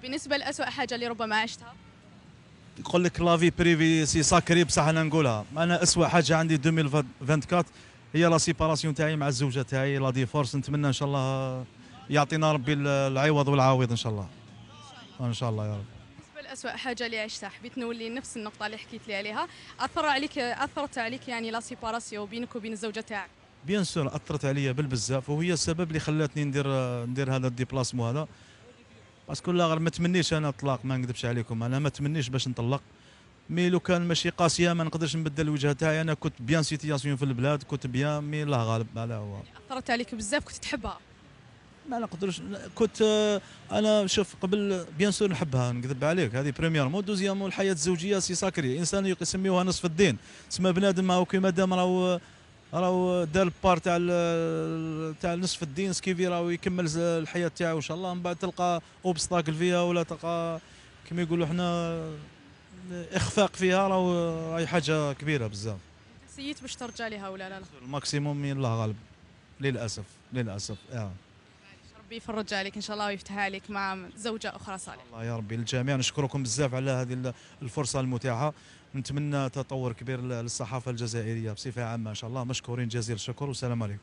بالنسبه لأسوأ حاجه اللي ربما عشتها؟ يقول لك لافي بريفي سي ساكري، بصح انا نقولها انا اسوء حاجه عندي 2024 هي لا سيباراسيون تاعي مع الزوجه تاعي، لا ديفورس. نتمنى ان شاء الله يعطينا ربي العوض والعاوض ان شاء الله، ان شاء الله يا رب. بالنسبه لأسوأ حاجه اللي عشتها حبيت نولي نفس النقطه اللي حكيت لي عليها، اثرت عليك يعني لا سيباراسيون بينك وبين الزوجه تاعك؟ بيان سور اثرت عليا بالبزاف، وهي السبب اللي خلاتني ندير هذا الديبلاسمون هذا. باسكو لا غير ما تمنيش انا الطلاق، ما نكذبش عليكم، انا ما تمنيش باش نطلق. مي لو كان ماشي قاسيه ما نقدرش نبدل الوجهه تاعي، انا كنت بيان سيتياسيون في البلاد، كنت بيان، مي الله غالب هذا هو. اثرت عليك بزاف، كنت تحبها؟ ما نقدرش، كنت انا شوف قبل بيان سور نحبها، نكذب عليك، هذه بريميرمون. دوزيامون الحياه الزوجيه سي ساكري، انسان يسميوها نصف الدين. تسمى بنادم ما هو كيما دام راهو دار البار تاع نصف الدين، سكيفي راهو يكمل الحياه تاعو ان شاء الله. من بعد تلقى اوبستاكل فيها، ولا تلقى كما يقولوا حنا اخفاق فيها، راهي حاجه كبيره بزاف. سييت باش ترجع لها ولا لا؟ الماكسيموم من الله غالب، للاسف للاسف. ربي يفرج عليك ان شاء الله ويفتحها عليك مع زوجه اخرى صالحه. الله يا ربي. للجميع نشكركم بزاف على هذه الفرصه المتاحه. نتمنى تطور كبير للصحافه الجزائريه بصفه عامه ان شاء الله. مشكورين جزيل الشكر، والسلام عليكم.